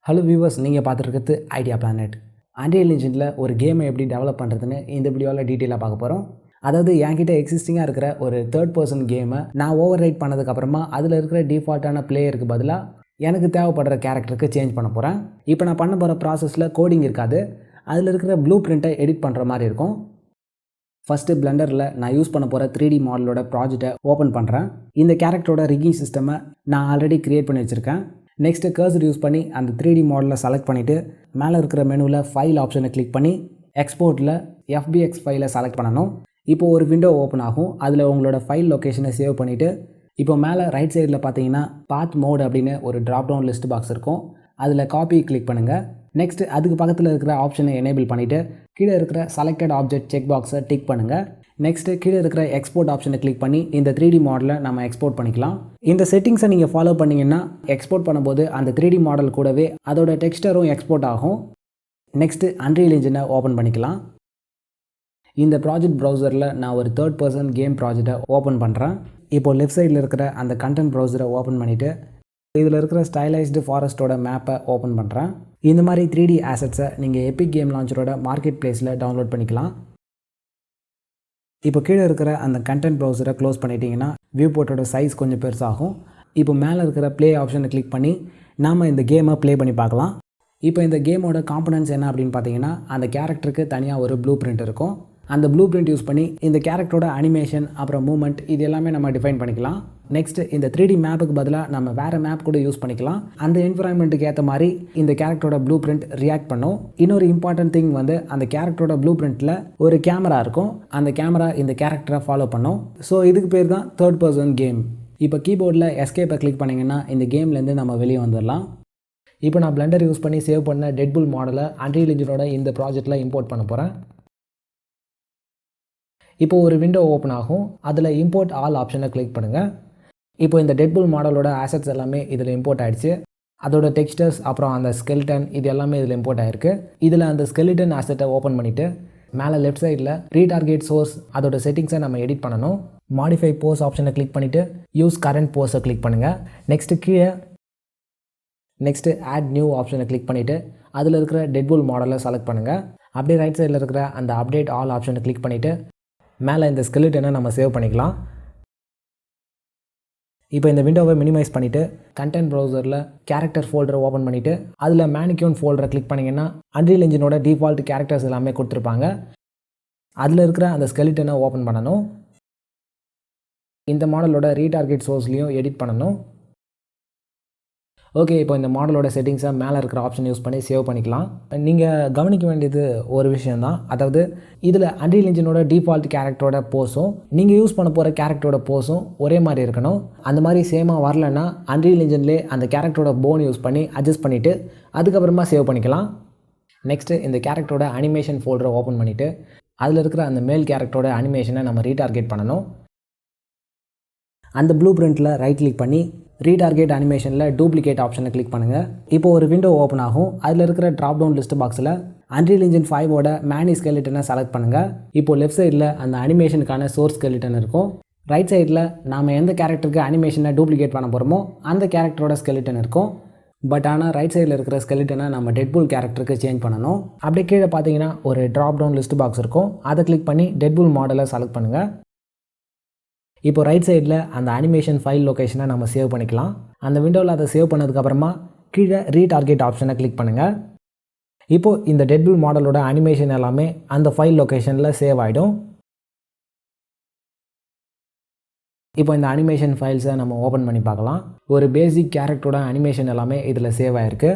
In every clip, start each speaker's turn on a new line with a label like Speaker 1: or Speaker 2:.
Speaker 1: Hello viewers, நீங்கள் பார்த்துருக்கிறது idea planet. Unreal இன்ஜினில் ஒரு கேமை எப்படி டெவலப் பண்ணுறதுன்னு இந்த வீடியோவில் டீட்டெயிலாக பார்க்க போகிறோம். அதாவது என்கிட்ட எக்ஸிஸ்டிங்காக இருக்கிற ஒரு தேர்ட் பர்சன் கேமை நான் ஓவர் ரைட் பண்ணதுக்கப்புறமா அதில் இருக்கிற டிஃபால்ட்டான பிளேயருக்கு பதிலாக எனக்கு தேவைப்படுற கேரக்டருக்கு சேஞ்ச் பண்ண போகிறேன். இப்போ நான் பண்ண போகிற ப்ராசஸில் கோடிங் இருக்காது, அதில் இருக்கிற ப்ளூ பிரிண்ட்டை எடிட் பண்ணுற மாதிரி இருக்கும். ஃபஸ்ட்டு பிளெண்டரில் நான் யூஸ் பண்ண போகிற 3D மாடலோட ப்ராஜெக்டை ஓப்பன் பண்ணுறேன். இந்த கேரக்டரோட ரிக்கிங் சிஸ்டமை நான் ஆல்ரெடி க்ரியேட் பண்ணி வச்சுருக்கேன். நெக்ஸ்ட்டு கர்சர் யூஸ் பண்ணி அந்த 3D மாடலை செலக்ட் பண்ணிவிட்டு மேலே இருக்கிற மெனுவில் ஃபைல் ஆப்ஷனை கிளிக் பண்ணி எக்ஸ்போர்ட்டில் FBX ஃபைலை செலக்ட் பண்ணணும். இப்போ ஒரு விண்டோ ஓப்பன் ஆகும். அதில் உங்களோட ஃபைல் லொக்கேஷனை சேவ் பண்ணிவிட்டு இப்போ மேலே ரைட் சைடில் பார்த்தீங்கன்னா பாத் மோட் அப்படின்னு ஒரு ட்ராப் டவுன் லிஸ்ட் பாக்ஸ் இருக்கும். அதில் காப்பி கிளிக் பண்ணுங்கள். நெக்ஸ்ட்டு அதுக்கு பக்கத்தில் இருக்கிற ஆப்ஷனை எனேபிள் பண்ணிவிட்டு கீழே இருக்கிற செலக்டட் ஆப்ஜெக்ட் செக் பாக்ஸை டிக் பண்ணுங்கள். நெக்ஸ்ட்டு கீழே இருக்கிற எக்ஸ்போர்ட் ஆப்ஷனை கிளிக் பண்ணி இந்த 3D மாடலை நம்ம எக்ஸ்போர்ட் பண்ணிக்கலாம். இந்த செட்டிங்ஸை நீங்கள் ஃபாலோ பண்ணிங்கன்னா எக்ஸ்போர்ட் பண்ணும்போது அந்த 3D மாடல் கூடவே அதோட டெக்ஸ்டரும் எக்ஸ்போர்ட் ஆகும். நெக்ஸ்ட்டு அன்ரியல் இன்ஜினை ஓப்பன் பண்ணிக்கலாம். இந்த ப்ராஜெக்ட் ப்ரௌசரில் நான் ஒரு தேர்ட் பர்சன் கேம் ப்ராஜெக்டை ஓப்பன் பண்ணுறேன். இப்போது லெஃப்ட் சைடில் இருக்கிற அந்த கண்டென்ட் ப்ரௌசரை ஓப்பன் பண்ணிவிட்டு இதில் இருக்கிற ஸ்டைலைஸ்டு ஃபாரஸ்ட்டோட மேப்பை ஓப்பன் பண்ணுறேன். இந்த மாதிரி 3D ஆசட்ஸை நீங்கள் எபிக் கேம் லான்ச்சரோட மார்க்கெட் பிளேஸில் டவுன்லோட் பண்ணிக்கலாம். இப்போ கீழே இருக்கிற அந்த கண்டென்ட் ப்ரௌசரை க்ளோஸ் பண்ணிட்டீங்கன்னா வியூ போர்ட்டோட சைஸ் கொஞ்சம் பெருசாகும். இப்போ மேலே இருக்கிற ப்ளே ஆப்ஷனை கிளிக் பண்ணி நாம் இந்த கேமை ப்ளே பண்ணி பார்க்கலாம். இப்போ இந்த கேமோட காம்பனன்ட்ஸ் என்ன அப்படின்னு பார்த்தீங்கன்னா அந்த கேரக்டருக்கு தனியாக ஒரு ப்ளூ பிரிண்ட் இருக்கும். அந்த ப்ளூ பிரிண்ட் யூஸ் பண்ணி இந்த கேரக்டரோட அனிமேஷன் அப்புறம் மூவ்மெண்ட் இது எல்லாமே நம்ம டிஃபைன் பண்ணிக்கலாம். நெக்ஸ்ட்டு இந்த 3D மேப்புக்கு பதிலாக நம்ம வேறு மேப் கூட யூஸ் பண்ணிக்கலாம். அந்த என்விரான்மெண்ட்டுக்கு ஏற்ற மாதிரி இந்த கேரக்டரோட ப்ளூ பிரிண்ட் ரியாக்ட் பண்ணும். இன்னொரு இம்பார்ட்டன்ட் திங் வந்து அந்த கேரக்டரோட ப்ளூ பிரிண்ட்டில் ஒரு கேமரா இருக்கும். அந்த கேமரா இந்த கேரக்டரை ஃபாலோ பண்ணும். ஸோ இதுக்கு பேர் தான் தேர்ட் பர்சன் கேம். இப்போ கீபோர்டில் எஸ்கேப்பை கிளிக் பண்ணிங்கன்னா இந்த கேம்லேருந்து நம்ம வெளியே வந்துடலாம். இப்போ நான் பிளெண்டர் யூஸ் பண்ணி சேவ் பண்ண டெட்புல் மாடலை அன்ரியல் இன்ஜினோட இந்த ப்ராஜெக்டில் இம்போர்ட் பண்ண போகிறேன். இப்போ ஒரு விண்டோ ஓப்பன் ஆகும். அதில் இம்போர்ட் ஆல் ஆப்ஷனை கிளிக் பண்ணுங்கள். இப்போ இந்த டெட்புல் மாடலோட ஆசட்ஸ் எல்லாமே இதில் இம்போர்ட் ஆகிடுச்சு. அதோட டெக்ஸ்டர்ஸ் அப்புறம் அந்த ஸ்கெலிட்டன் இது எல்லாமே இதில் இம்போர்ட் ஆகிருக்கு. இதில் அந்த ஸ்கெலிட்டன் ஆசட்டை ஓப்பன் பண்ணிவிட்டு மேலே லெஃப்ட் சைடில் ரீடார்கெட் சோர்ஸ் அதோட செட்டிங்ஸை நம்ம எடிட் பண்ணணும். மாடிஃபை போஸ் ஆப்ஷனை கிளிக் பண்ணிவிட்டு யூஸ் கரண்ட் போஸை கிளிக் பண்ணுங்கள். நெக்ஸ்ட்டு ஆட் நியூ ஆப்ஷனை கிளிக் பண்ணிவிட்டு அதில் இருக்கிற டெட்புல் மாடலை செலக்ட் பண்ணுங்கள். அப்படியே ரைட் சைடில் இருக்கிற அந்த அப்டேட் ஆல் ஆப்ஷனை கிளிக் பண்ணிவிட்டு மேலே இந்த ஸ்கெலிட்டனை நம்ம சேவ் பண்ணிக்கலாம். இப்போ இந்த விண்டோவை மினிமைஸ் பண்ணிவிட்டு கண்டென்ட் ப்ரௌசரில் கேரக்டர் ஃபோல்டரை ஓப்பன் பண்ணிவிட்டு அதில் மேனிக்யூன் ஃபோல்டரை கிளிக் பண்ணிங்கன்னா அன்ரியல் இன்ஜினோட டிஃபால்ட் கேரக்டர்ஸ் எல்லாமே கொடுத்துருப்பாங்க. அதில் இருக்கிற அந்த ஸ்கெலிட்டனை ஓப்பன் பண்ணணும். இந்த மாடலோட ரீடார்கெட் சோர்ஸ்லையும் எடிட் பண்ணணும். ஓகே, இப்போ இந்த மாடலோட செட்டிங்ஸை மேலே இருக்கிற ஆப்ஷன் யூஸ் பண்ணி சேவ் பண்ணிக்கலாம். நீங்கள் கவனிக்க வேண்டியது ஒரு விஷயந்தான். அதாவது இதில் அன்ரியல் இன்ஜினோட டிஃபால்ட் கேரக்டரோட போஸும் நீங்கள் யூஸ் பண்ண போகிற கேரக்டரோட போஸும் ஒரே மாதிரி இருக்கணும். அந்த மாதிரி சேமாக வரலன்னா அன்ரியல் இன்ஜின்லேயே அந்த கேரக்டரோட போன் யூஸ் பண்ணி அட்ஜஸ்ட் பண்ணிவிட்டு அதுக்கப்புறமா சேவ் பண்ணிக்கலாம். நெக்ஸ்ட்டு இந்த கேரக்டரோட அனிமேஷன் ஃபோல்டரை ஓப்பன் பண்ணிவிட்டு அதில் இருக்கிற அந்த மேல் கேரக்டரோட அனிமேஷனை நம்ம ரீடார்கெட் பண்ணணும். அந்த ப்ளூ பிரிண்ட்டில் ரைட் கிளிக் பண்ணி ரீடார்கெட் அனிமேஷனில் டூப்ளிகேட் ஆப்ஷனை கிளிக் பண்ணுங்கள். இப்போ ஒரு விண்டோ ஓப்பன் ஆகும். அதில் இருக்கிற ட்ராப் டவுன் லிஸ்ட் பாக்ஸில் அன்ரியல் இன்ஜின் 5ஓட மேனி ஸ்கெலிட்டனை செலக்ட் பண்ணுங்கள். இப்போது லெஃப்ட் சைடில் அந்த அனிமேஷனுக்கான சோர்ஸ் ஸ்கெலிட்டன் இருக்கும். ரைட் சைடில் நாம் எந்த கேரக்டருக்கு அனிமேஷனை டூப்ளிகேட் பண்ண போகிறோமோ அந்த கேரக்டரோட ஸ்கெலிட்டன் இருக்கும். பட் ஆனால் ரைட் சைடில் இருக்கிற ஸ்கெலிட்டனை நம்ம டெட்புல் கேரக்டருக்கு சேஞ்ச் பண்ணணும். அப்படியே கீழே பார்த்தீங்கன்னா ஒரு ட்ராப் டவுன் லிஸ்ட் பாக்ஸ் இருக்கும். அதை கிளிக் பண்ணி டெட்புல் மாடலை செலக்ட் பண்ணுங்கள். இப்போ ரைட் சைடில் அந்த அனிமேஷன் ஃபைல் லொக்கேஷனை நம்ம சேவ் பண்ணிக்கலாம். அந்த விண்டோவில் அதை சேவ் பண்ணதுக்கப்புறமா கீழே ரீடார்கெட் ஆப்ஷனை கிளிக் பண்ணுங்கள். இப்போது இந்த டெட்புல் மாடலோட அனிமேஷன் எல்லாமே அந்த ஃபைல் லொக்கேஷனில் சேவ் ஆகிடும். இப்போ இந்த அனிமேஷன் ஃபைல்ஸை நம்ம ஓப்பன் பண்ணி பார்க்கலாம். ஒரு பேசிக் கேரக்டரோட அனிமேஷன் எல்லாமே இதில் சேவ் ஆகிருக்கு.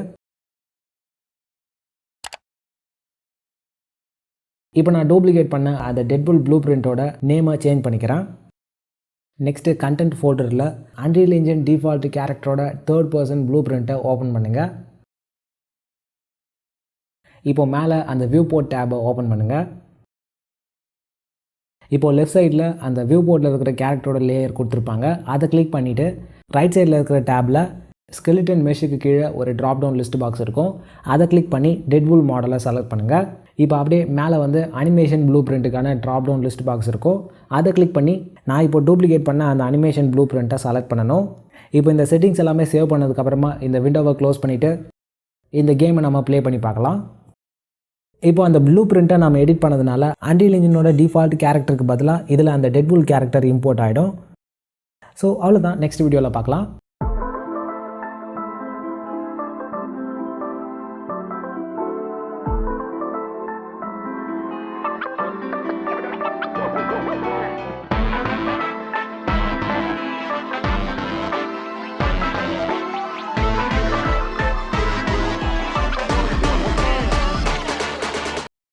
Speaker 1: இப்போ நான் டூப்ளிகேட் பண்ண அந்த டெட்புல் ப்ளூ பிரிண்ட்டோட நேமை சேஞ்ச் பண்ணிக்கிறேன். நெக்ஸ்ட்டு கண்டென்ட் ஃபோல்டரில் அன்ரியல் இன்ஜின் டிஃபால்ட் கேரக்டரோட தேர்ட் பர்சன் ப்ளூ பிரிண்ட்டை ஓப்பன் பண்ணுங்கள். இப்போ மேலே அந்த வியூ போர்ட் டேபை ஓப்பன் பண்ணுங்கள். இப்போது லெஃப்ட் சைடில் அந்த வியூ போர்ட்டில் இருக்கிற கேரக்டரோட லேயர் கொடுத்துருப்பாங்க. அதை கிளிக் பண்ணிவிட்டு ரைட் சைடில் இருக்கிற டேபில் ஸ்கெலிட்டன் மெஷுக்கு கீழே ஒரு ட்ராப் டவுன் லிஸ்ட் பாக்ஸ் இருக்கும். அதை கிளிக் பண்ணி டெட்புல் மாடலை செலக்ட் பண்ணுங்கள். இப்போ அப்படியே மேலே வந்து அனிமேஷன் ப்ளூ பிரிண்ட்டுக்கான ட்ராப் டவுன் லிஸ்ட் பாக்ஸ் இருக்கும். அதை கிளிக் பண்ணி நான் இப்போ டூப்ளிகேட் பண்ண அந்த அனிமேஷன் ப்ளூ பிரிண்ட்டை செலக்ட் பண்ணணும். இப்போ இந்த செட்டிங்ஸ் எல்லாமே சேவ் பண்ணதுக்கப்புறமா இந்த விண்டோவை க்ளோஸ் பண்ணிவிட்டு இந்த கேமை நம்ம ப்ளே பண்ணி பார்க்கலாம். இப்போ அந்த ப்ளூ பிரிண்ட்டை நம்ம எடிட் பண்ணதுனால Unreal Engineோட டிஃபால்ட் கேரக்டருக்கு பதிலாக இதில் அந்த டெட்பூல் கேரக்டர் இம்போர்ட் ஆகிடும். ஸோ அவ்வளோதான், நெக்ஸ்ட் வீடியோவில் பார்க்கலாம்.